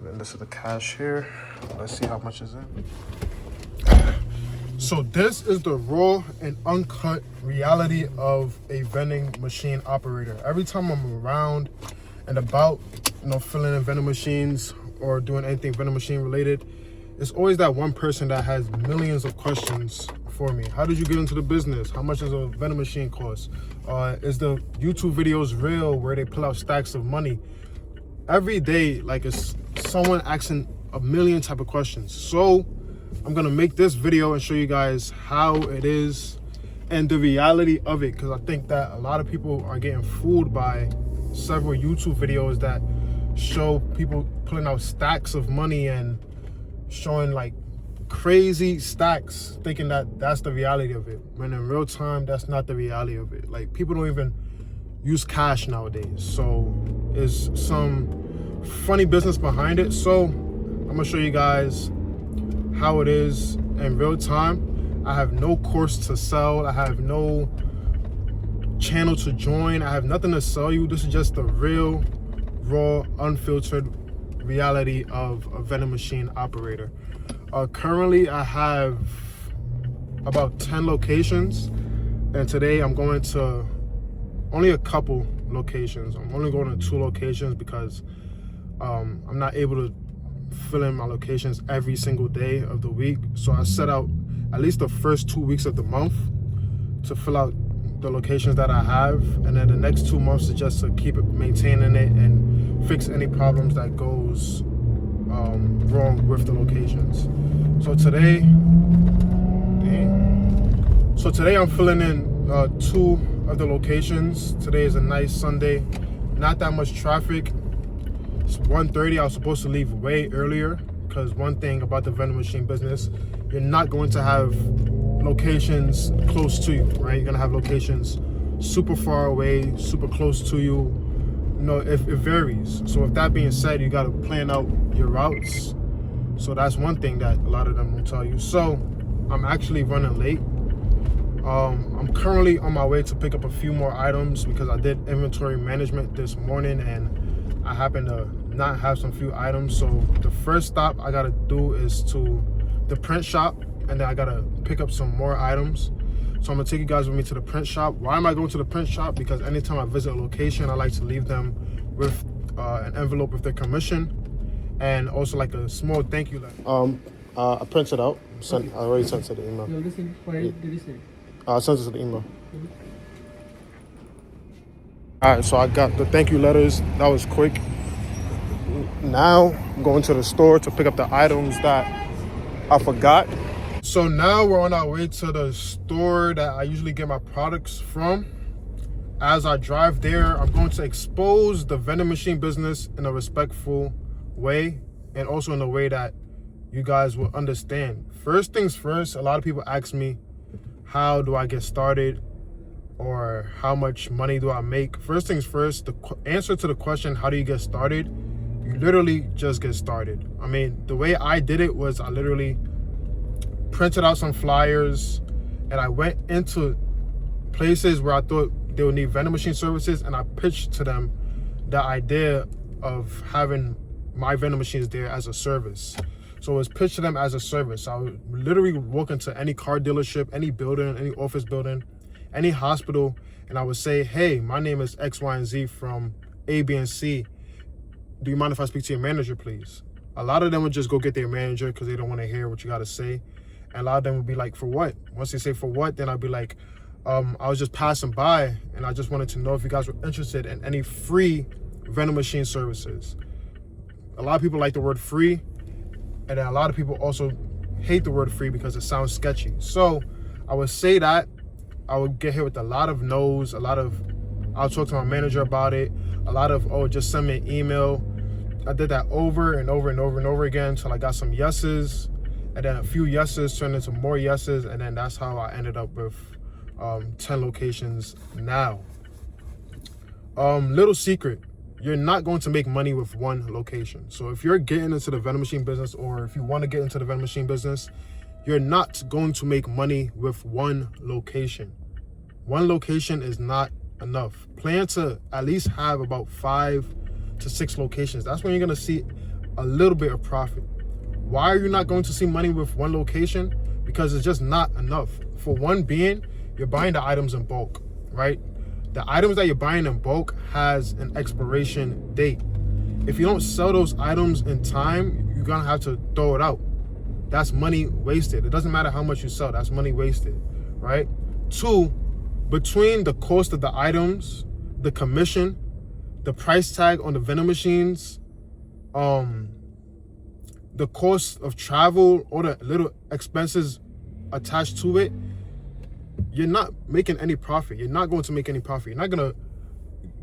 And this is the cash here. Let's see how much is in. So this is the raw and uncut reality of a vending machine operator. Every time I'm around and about, filling in vending machines or doing anything vending machine related, it's always that one person that has millions of questions for me. How did you get into the business? How much does a vending machine cost? Is the YouTube videos real where they pull out stacks of money? Every day, like, it's someone asking a million type of questions. So I'm gonna make this video and show you guys how it is and the reality of it, because I think that a lot of people are getting fooled by several YouTube videos that show people pulling out stacks of money and showing like crazy stacks, thinking that that's the reality of it, when in real time that's not the reality of it. Like, people don't even use cash nowadays, so there's some funny business behind it. So I'm gonna show you guys how it is in real time. I have no course to sell, I have no channel to join, I have nothing to sell you. This is just the real, raw, unfiltered reality of a vending machine operator. Currently I have about 10 locations, and today I'm going to only a couple locations. I'm only going to 2 locations because I'm not able to fill in my locations every single day of the week. So I set out at least the first 2 weeks of the month to fill out the locations that I have, and then the next 2 months is just to keep it, maintaining it, and fix any problems that goes wrong with the locations. So today I'm filling in 2 of the locations. Today is a nice Sunday, not that much traffic. It's 1:30. I was supposed to leave way earlier, because one thing about the vending machine business, you're not going to have locations close to you, right? You're gonna have locations super far away, super close to you. It varies. So with that being said, you got to plan out your routes. So that's one thing that a lot of them will tell you. So I'm actually running late. I'm currently on my way to pick up a few more items because I did inventory management this morning and I happen to not have some few items. So the first stop I gotta do is to the print shop, and then I gotta pick up some more items. So I'm gonna take you guys with me to the print shop. Why am I going to the print shop? Because anytime I visit a location, I like to leave them with an envelope with their commission and also like a small thank you letter. I printed out. I already sent it to the email. I sent it to the email. All right, so I got the thank you letters. That was quick. Now I'm going to the store to pick up the items that I forgot. So now we're on our way to the store that I usually get my products from. As I drive there, I'm going to expose the vending machine business in a respectful way, and also in a way that you guys will understand. First things first, a lot of people ask me, how do I get started? Or how much money do I make? First things first, the answer to the question, how do you get started? You literally just get started. I mean, the way I did it was I literally printed out some flyers and I went into places where I thought they would need vending machine services, and I pitched to them the idea of having my vending machines there as a service. So it was pitched to them as a service. I would literally walk into any car dealership, any building, any office building, any hospital, and I would say, hey, my name is X, Y, and Z from A, B, and C. Do you mind if I speak to your manager, please? A lot of them would just go get their manager because they don't want to hear what you got to say. And a lot of them would be like, for what? Once they say for what, then I'd be like, I was just passing by and I just wanted to know if you guys were interested in any free vending machine services. A lot of people like the word free, and then a lot of people also hate the word free because it sounds sketchy. So I would say that. I would get hit with a lot of no's, I'll talk to my manager about it, a lot of, oh, just send me an email. I did that over and over and over and over again until I got some yeses, and then a few yeses turned into more yeses, and then that's how I ended up with 10 locations now. Little secret, you're not going to make money with one location. So if you're getting into the vending machine business, or if you want to get into the vending machine business, you're not going to make money with one location. One location is not enough. Plan to at least have about 5 to 6 locations. That's when you're going to see a little bit of profit. Why are you not going to see money with one location? Because it's just not enough. For one being, you're buying the items in bulk, right? The items that you're buying in bulk has an expiration date. If you don't sell those items in time, you're gonna have to throw it out. That's money wasted. It doesn't matter how much you sell, that's money wasted, right? 2, between the cost of the items, the commission, the price tag on the vending machines, the cost of travel, or the little expenses attached to it, you're not making any profit. You're not going to make any profit. You're not gonna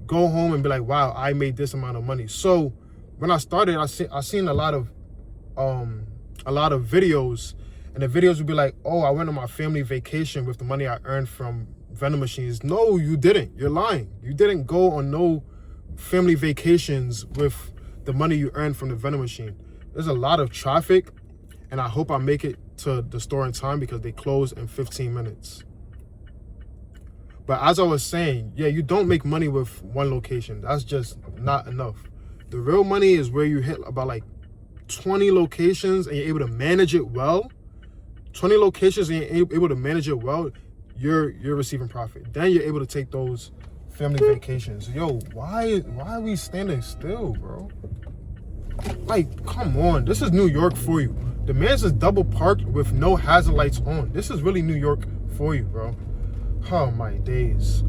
go home and be like, wow, I made this amount of money. So when I started, I seen a lot of videos, and the videos would be like, oh, I went on my family vacation with the money I earned from vending machines. No, you didn't. You're lying. You didn't go on no family vacations with the money you earned from the vending machine. There's a lot of traffic, and I hope I make it to the store in time because they close in 15 minutes. But as I was saying, yeah, you don't make money with one location. That's just not enough. The real money is where you hit about like 20 locations and you're able to manage it well. 20 locations and you're able to manage it well, you're receiving profit. Then you're able to take those family vacations. Yo, why are we standing still, bro? Like, come on. This is New York for you. The man's is double parked with no hazard lights on. This is really New York for you, bro. Oh my days.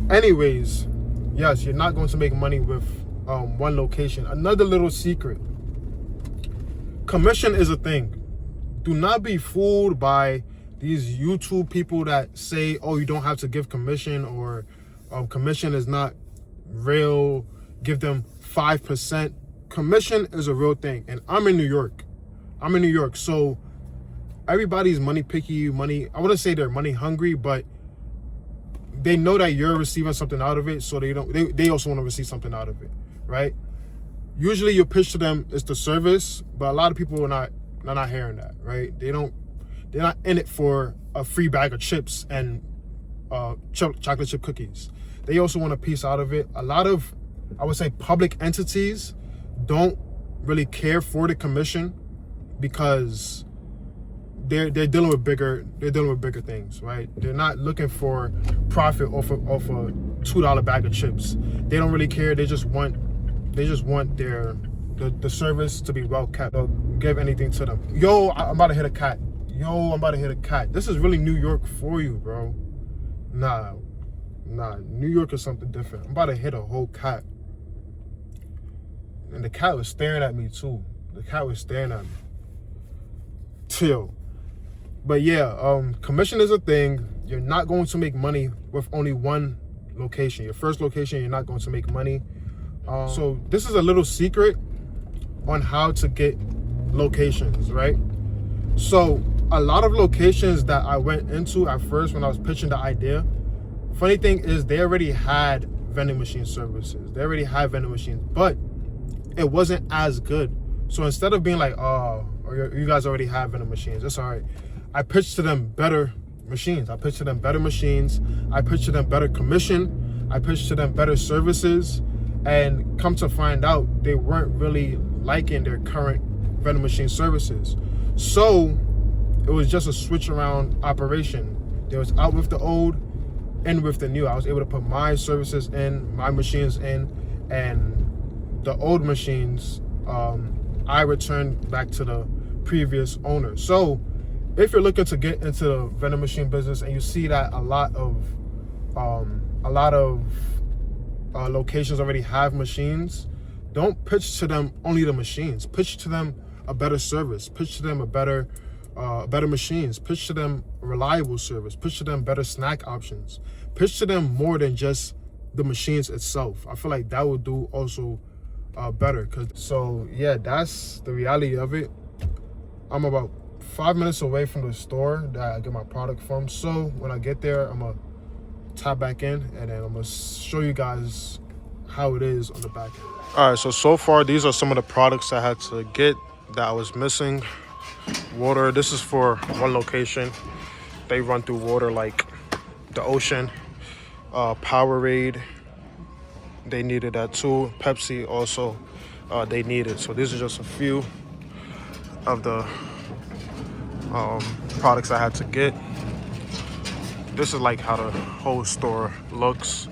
Anyways, yes, you're not going to make money with one location. Another little secret. Commission is a thing. Do not be fooled by these YouTube people that say, oh, you don't have to give commission, or commission is not real. Give them 5%. Commission is a real thing. And I'm in New York. So everybody's money picky, I wouldn't say they're money hungry, but they know that you're receiving something out of it, so they also want to receive something out of it, right? Usually your pitch to them is the service, but a lot of people are not hearing that, right? They're not in it for a free bag of chips and chocolate chip cookies. They also want a piece out of it. A lot of, I would say, public entities don't really care for the commission because they're dealing with bigger things, right? They're not looking for profit off a $2 bag of chips. They don't really care. They just want the service to be well kept. They'll give anything to them. Yo, I'm about to hit a cat. This is really New York for you, bro. Nah, New York is something different. I'm about to hit a whole cat. And the cat was staring at me too. Chill. But yeah, commission is a thing. You're not going to make money with only one location. Your first location, you're not going to make money. So this is a little secret on how to get locations, right? So a lot of locations that I went into at first when I was pitching the idea, funny thing is they already had vending machine services. They already had vending machines, but it wasn't as good. So instead of being like, oh, or you guys already have vending machines, that's all right, I pitched to them better machines. I pitched to them better commission. I pitched to them better services. And come to find out, they weren't really liking their current vending machine services. So it was just a switch around operation. They was out with the old, in with the new. I was able to put my services in, my machines in, and the old machines, I returned back to the previous owner. So if you're looking to get into the vending machine business and you see that a lot of locations already have machines, don't pitch to them only the machines. Pitch to them a better service. Pitch to them a better machines. Pitch to them reliable service. Pitch to them better snack options. Pitch to them more than just the machines itself. I feel like that would do also better. So yeah, that's the reality of it. I'm about 5 minutes away from the store that I get my product from. So when I get there, I'm gonna tap back in and then I'm gonna show you guys how it is on the back end. All right, so far these are some of the products I had to get that I was missing. Water, this is for one location. They run through water like the ocean. Powerade, they needed that too. Pepsi also. they needed. So these are just a few of the products I had to get. This is like how the whole store looks.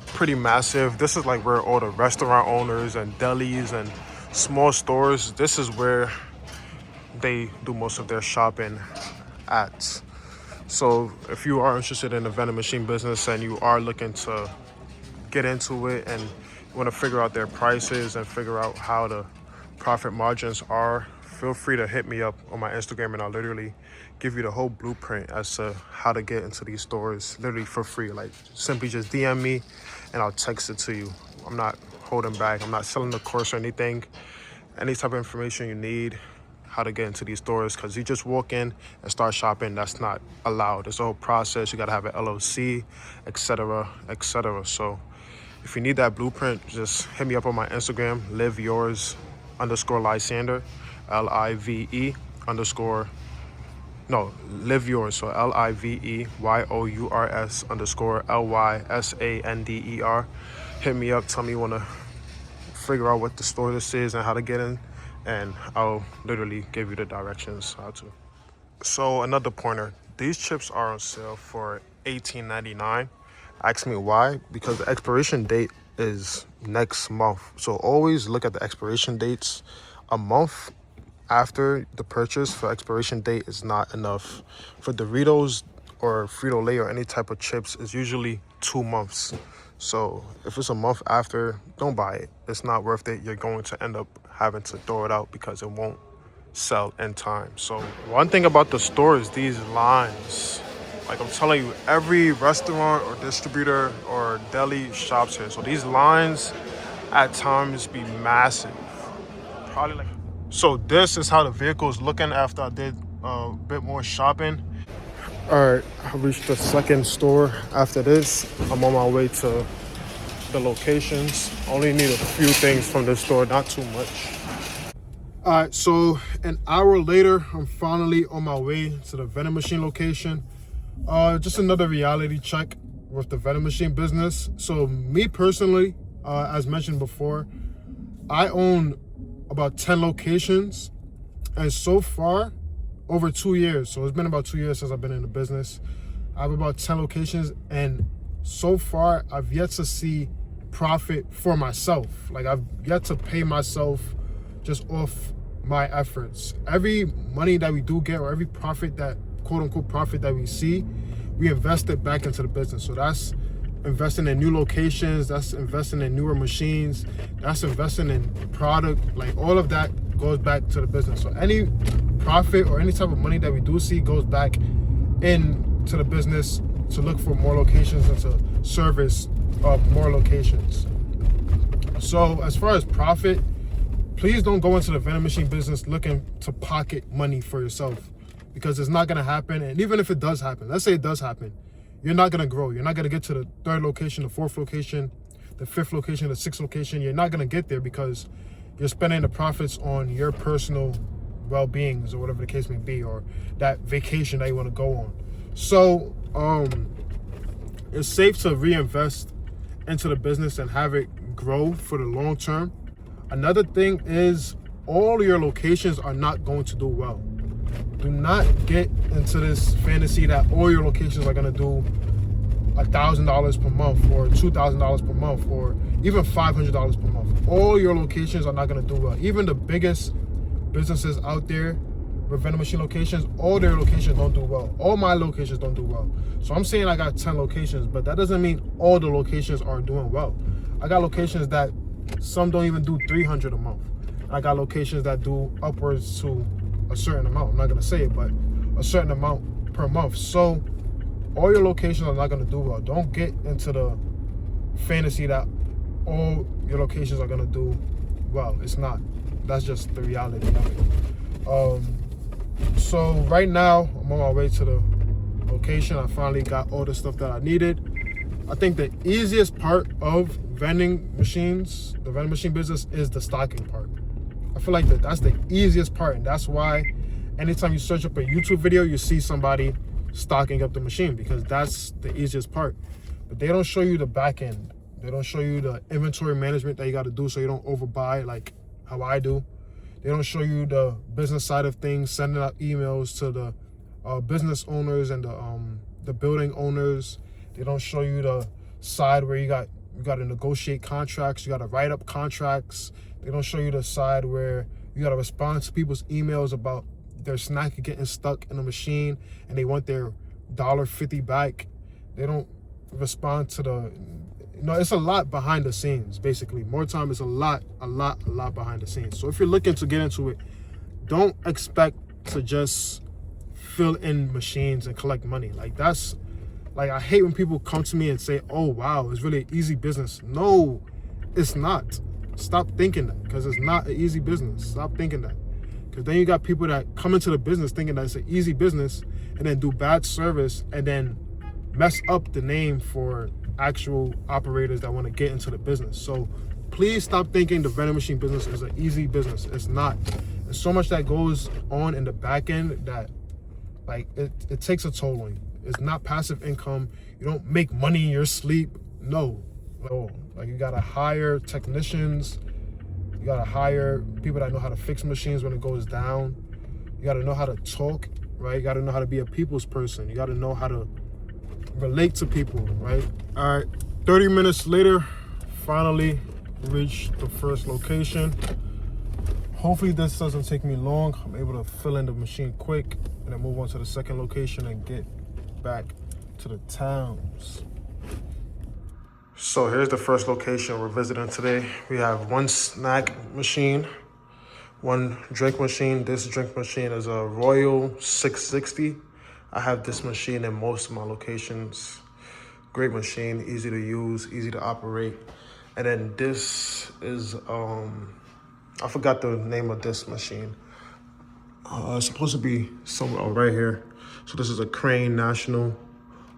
Pretty massive. This is like where all the restaurant owners and delis and small stores, this is where they do most of their shopping at. So if you are interested in the vending machine business and you are looking to get into it and want to figure out their prices and figure out how the profit margins are, feel free to hit me up on my Instagram and I'll literally give you the whole blueprint as to how to get into these stores literally for free. Like, simply just DM me and I'll text it to you. I'm not holding back. I'm not selling the course or anything. Any type of information you need, how to get into these stores, because you just walk in and start shopping, that's not allowed. It's a whole process. You got to have an LLC, etc., etc. So if you need that blueprint, just hit me up on my Instagram, live_yours_Lysander, live yours. So LIVEYOURS_LYSANDER. Hit me up, tell me you want to figure out what the store this is and how to get in, and I'll literally give you the directions how to. So another pointer, these chips are on sale for $18.99. Ask me why, because the expiration date is next month. So always look at the expiration dates. A month after the purchase for expiration date is not enough. For Doritos or Frito-Lay or any type of chips, is usually 2 months. So if it's a month after, don't buy it. It's not worth it. You're going to end up having to throw it out because it won't sell in time. So one thing about the store is these lines. Like I'm telling you, every restaurant or distributor or deli shops here. So these lines at times be massive. Probably like. So this is how the vehicle is looking after I did a bit more shopping. All right, I reached the second store after this. I'm on my way to the locations. Only need a few things from this store, not too much. All right, so an hour later, I'm finally on my way to the vending machine location. Just another reality check with the vending machine business. So me personally, as mentioned before, I own about 10 locations, and so far, over 2 years, so it's been about 2 years since I've been in the business, I have about 10 locations, and so far I've yet to see profit for myself. Like, I've yet to pay myself just off my efforts. Every money that we do get, or every profit, that quote unquote profit that we see, we invest it back into the business. So that's investing in new locations, that's investing in newer machines, that's investing in product. Like, all of that goes back to the business. So any profit or any type of money that we do see goes back into the business to look for more locations and to service more locations. So as far as profit, please don't go into the vending machine business looking to pocket money for yourself, because it's not going to happen. And even if it does happen, let's say it does happen, you're not going to grow. You're not going to get to the 3rd location, the 4th location, the 5th location, the 6th location. You're not going to get there because you're spending the profits on your personal well-beings or whatever the case may be, or that vacation that you want to go on. So it's safe to reinvest into the business and have it grow for the long term. Another thing is, all your locations are not going to do well. Do not get into this fantasy that all your locations are going to do $1,000 per month or $2,000 per month or even $500 per month. All your locations are not going to do well. Even the biggest businesses out there with vending machine locations, all their locations don't do well. All my locations don't do well. So I'm saying I got 10 locations, but that doesn't mean all the locations are doing well. I got locations that some don't even do 300 a month. I got locations that do upwards to a certain amount. I'm not going to say it, but a certain amount per month. So all your locations are not going to do well. Don't get into the fantasy that all your locations are going to do well. It's not. That's just the reality of it. So right now, I'm on my way to the location. I finally got all the stuff that I needed. I think the easiest part of vending machines, the vending machine business, is the stocking part. I feel like that's the easiest part, and that's why anytime you search up a YouTube video, you see somebody stocking up the machine, because that's the easiest part. But they don't show you the back end. They don't show you the inventory management that you got to do so you don't overbuy like how I do. They don't show you the business side of things, sending out emails to the business owners and the building owners. They don't show you the side where you got to negotiate contracts, you got to write up contracts. They don't show you the side where you got to respond to people's emails about their snack getting stuck in the machine and they want their $1.50 back. They don't respond to the, it's a lot behind the scenes, basically. More time is a lot behind the scenes. So if you're looking to get into it, don't expect to just fill in machines and collect money. Like I hate when people come to me and say, oh wow, it's really an easy business. No, it's not. Stop thinking that, because it's not an easy business. Stop thinking that. Because then you got people that come into the business thinking that it's an easy business and then do bad service and then mess up the name for actual operators that want to get into the business. So please stop thinking the vending machine business is an easy business. It's not. There's so much that goes on in the back end that like it takes a toll on you. It's not passive income. You don't make money in your sleep. No. Like you gotta hire technicians. You gotta hire people that know how to fix machines when it goes down. You gotta know how to talk, right? You gotta know how to be a people's person. You gotta know how to relate to people, right? All right, 30 minutes later, finally reached the first location. Hopefully this doesn't take me long. I'm able to fill in the machine quick and then move on to the second location and get back to the towns. So here's the first location we're visiting today. We have one snack machine, one drink machine. This drink machine is a Royal 660. I have this machine in most of my locations. Great machine, easy to use, easy to operate. And then this is, I forgot the name of this machine. It's supposed to be somewhere right here. So this is a Crane National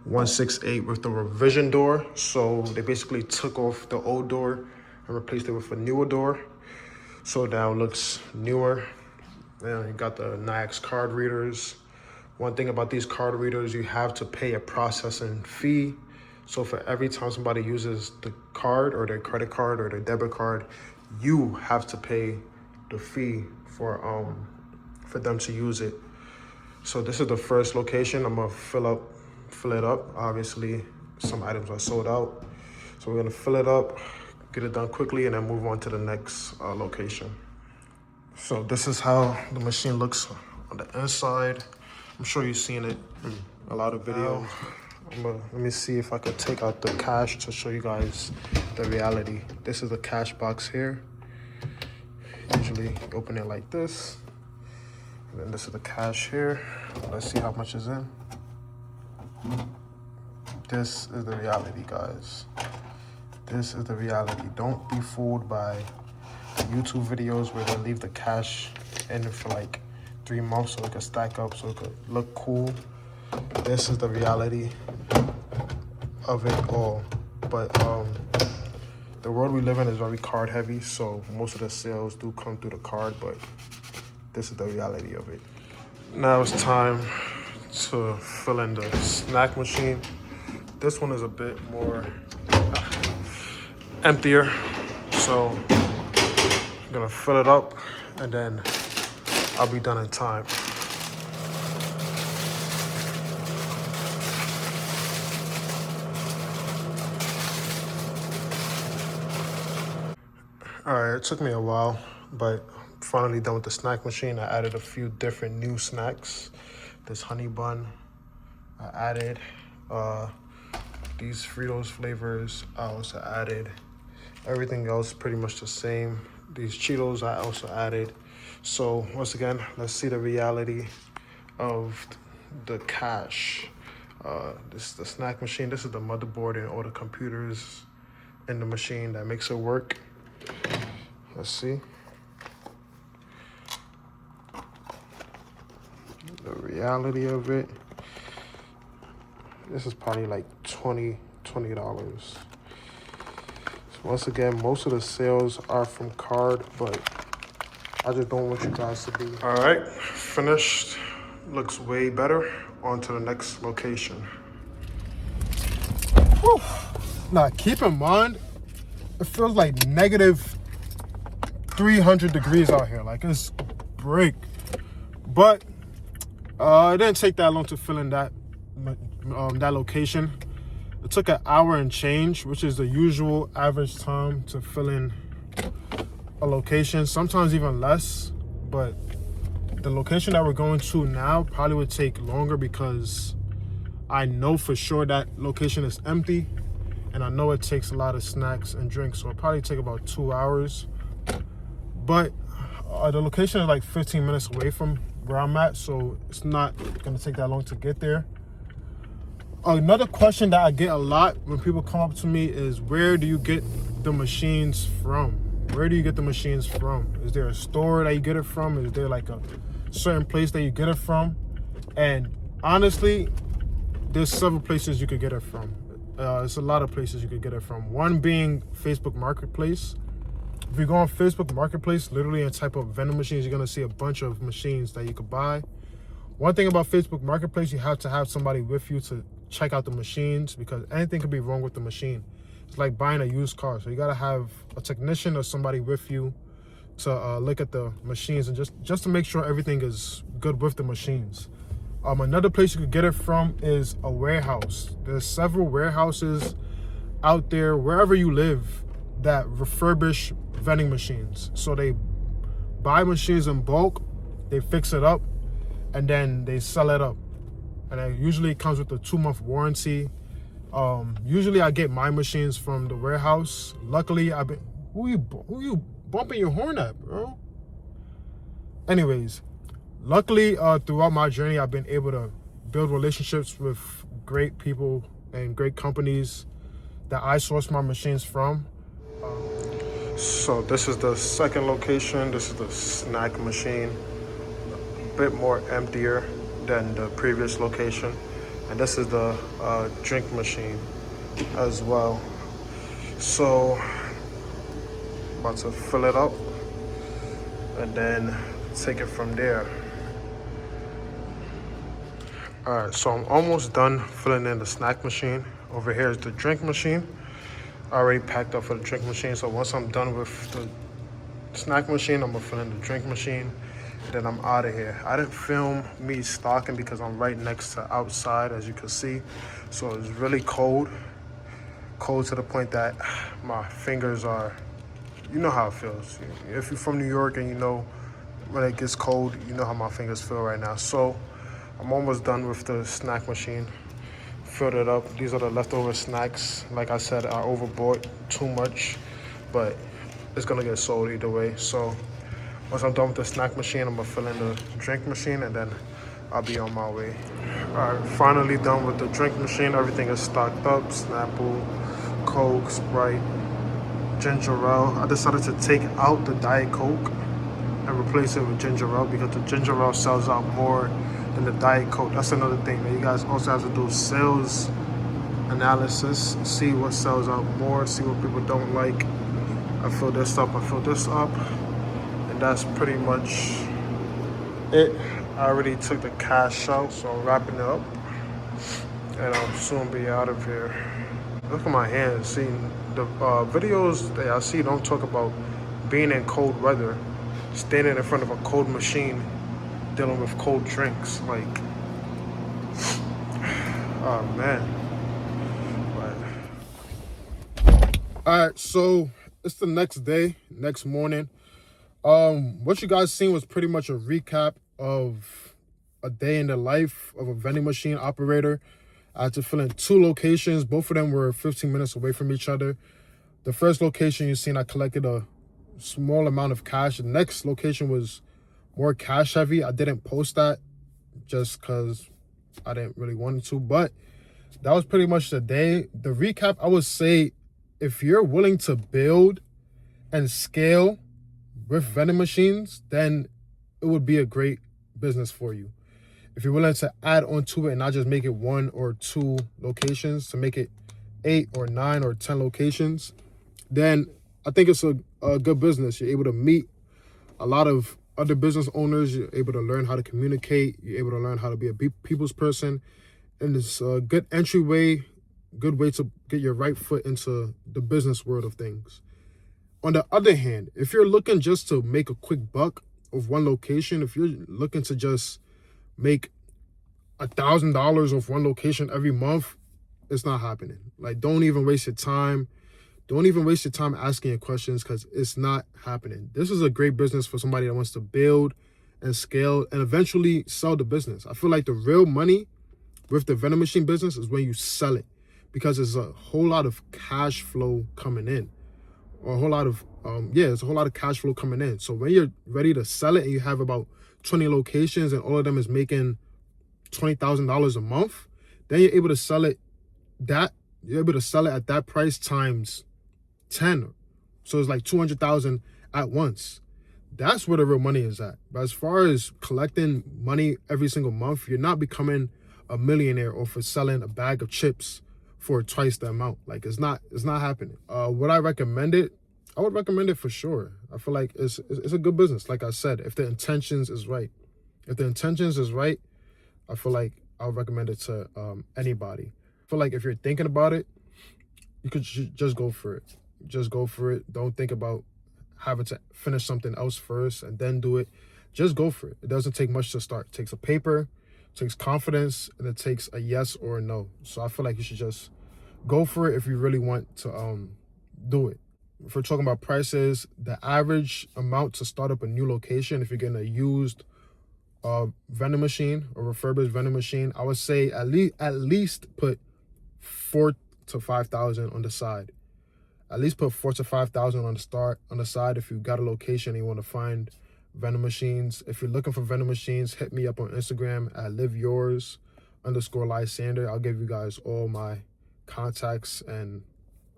168 with the revision door. So they basically took off the old door and replaced it with a newer door. So now it looks newer. And you got the NIAX card readers. One thing about these card readers, you have to pay a processing fee. So for every time somebody uses the card or their credit card or their debit card, you have to pay the fee for them to use it. So this is the first location. I'm gonna fill it up. Obviously, some items are sold out. So we're gonna fill it up, get it done quickly, and then move on to the next location. So this is how the machine looks on the inside. I'm sure you've seen it in a lot of videos. Let me see if I could take out the cash to show you guys the reality. This is the cash box here. Usually open it like this. And then this is the cash here. Let's see how much is in. This is the reality, guys. This is the reality. Don't be fooled by YouTube videos where they leave the cash in for like 3 months so it could stack up, so it could look cool. This is the reality of it all. But the world we live in is very card heavy, so most of the sales do come through the card, but this is the reality of it. Now it's time to fill in the snack machine. This one is a bit more emptier, so I'm gonna fill it up and then I'll be done in time. All right, it took me a while, but finally done with the snack machine. I added a few different new snacks. This honey bun, I added these Fritos flavors. I also added everything else pretty much the same. These Cheetos I also added. So once again, let's see the reality of the cash. This is the snack machine. This is the motherboard and all the computers in the machine that makes it work. Let's see. The reality of it. This is probably like $20. So once again, most of the sales are from card, but I just don't want you guys to be. All right, finished. Looks way better. On to the next location. Whew. Now keep in mind, it feels like negative 300 degrees out here. Like, it's break. But it didn't take that long to fill in that location. It took an hour and change, which is the usual average time to fill in a location, sometimes even less. But the location that we're going to now probably would take longer because I know for sure that location is empty, and I know it takes a lot of snacks and drinks, so it'll probably take about 2 hours. But the location is like 15 minutes away from where I'm at, so it's not gonna take that long to get there. Another question that I get a lot when people come up to me is, where do you get the machines from? Where do you get the machines from? Is there a store that you get it from? Is there like a certain place that you get it from? And honestly, there's several places you could get it from. It's a lot of places you could get it from. One being Facebook Marketplace. If you go on Facebook Marketplace, literally and type up vending machines, you're gonna see a bunch of machines that you could buy. One thing about Facebook Marketplace, you have to have somebody with you to check out the machines, because anything could be wrong with the machine. It's like buying a used car. So you gotta have a technician or somebody with you to look at the machines and just to make sure everything is good with the machines. Another place you could get it from is a warehouse. There's several warehouses out there, wherever you live, that refurbish vending machines. So they buy machines in bulk, they fix it up, and then they sell it up. And it usually comes with a 2-month warranty. Usually I get my machines from the warehouse. Luckily, who you bumping your horn at, bro? Anyways, luckily, throughout my journey, I've been able to build relationships with great people and great companies that I source my machines from. So this is the second location. This is the snack machine. A bit more emptier than the previous location. And this is the drink machine as well. So, about to fill it up and then take it from there. All right, so I'm almost done filling in the snack machine. Over here is the drink machine. I already packed up for the drink machine, so once I'm done with the snack machine, I'm gonna fill in the drink machine, and then I'm out of here. I didn't film me stocking because I'm right next to outside, as you can see, so it's really cold to the point that my fingers are, you know how it feels. If you're from New York and you know when it gets cold, you know how my fingers feel right now. So I'm almost done with the snack machine. Filled it up. These are the leftover snacks. Like I said, I overbought too much, but it's gonna get sold either way. So once I'm done with the snack machine, I'm gonna fill in the drink machine, and then I'll be on my way. All right, finally done with the drink machine. Everything is stocked up. Snapple, Coke, Sprite, ginger ale. I decided to take out the Diet Coke and replace it with ginger ale because the ginger ale sells out more than the Diet Coke. That's another thing that you guys also have to do sales analysis, see what sells out more, see what people don't like. I fill this up, and that's pretty much it. I already took the cash out, so I'm wrapping it up, and I'll soon be out of here. Look at my hands. See, the videos that I see don't talk about being in cold weather, standing in front of a cold machine, dealing with cold drinks. Like, oh man. But all right, so it's the next day, next morning. What you guys seen was pretty much a recap of a day in the life of a vending machine operator. I had to fill in 2 locations. Both of them were 15 minutes away from each other. The first location you seen, I collected a small amount of cash. The next location was more cash heavy. I didn't post that just because I didn't really want to, but that was pretty much the day. The recap, I would say, if you're willing to build and scale with vending machines, then it would be a great business for you. If you're willing to add on to it and not just make it 1 or 2 locations, to make it 8 or 9 or 10 locations, then I think it's a good business. You're able to meet a lot of other business owners. You're able to learn how to communicate. You're able to learn how to be a people's person. And it's a good entryway, good way to get your right foot into the business world of things. On the other hand, if you're looking just to make a quick buck of one location, if you're looking to just make $1,000 off one location every month, it's not happening. Like, don't even waste your time. Don't even waste your time asking your questions, because it's not happening. This is a great business for somebody that wants to build and scale and eventually sell the business. I feel like the real money with the vending machine business is when you sell it, because there's a whole lot of cash flow coming in, or a whole lot of there's a whole lot of cash flow coming in. So when you're ready to sell it and you have about 20 locations and all of them is making $20,000 a month, then you're able to sell it at that price times 10. So it's like 200,000 at once. That's where the real money is at. But as far as collecting money every single month, you're not becoming a millionaire or for selling a bag of chips for twice the amount. Like, it's not happening. Would I recommend it? I would recommend it for sure. I feel like it's a good business. Like I said, if the intentions is right. If the intentions is right, I feel like I would recommend it to anybody. I feel like if you're thinking about it, you could just go for it. Just go for it. Don't think about having to finish something else first and then do it. Just go for it. It doesn't take much to start. It takes a paper, it takes confidence, and it takes a yes or a no. So I feel like you should just go for it if you really want to do it. If we're talking about prices, the average amount to start up a new location, if you're getting a used vending machine or refurbished vending machine, I would say at least put 4,000 to 5,000 on the side. At least put 4,000 to 5,000 on the side if you got a location and you want to find vending machines. If you're looking for vending machines, hit me up on Instagram at liveyours_Lysander. I'll give you guys all my contacts and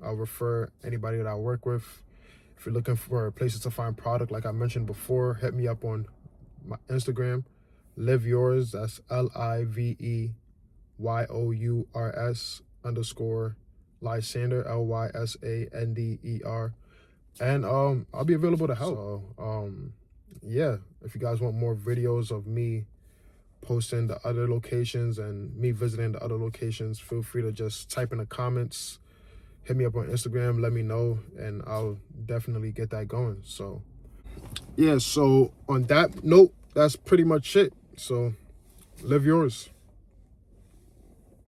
I'll refer anybody that I work with. If you're looking for places to find product, like I mentioned before, hit me up on my Instagram, liveyours. That's LIVEYOURS_Lysander, LYSANDER. And I'll be available to help. So yeah, if you guys want more videos of me posting the other locations and me visiting the other locations, feel free to just type in the comments, hit me up on Instagram, let me know, and I'll definitely get that going. So yeah, so on that note, that's pretty much it. So live yours.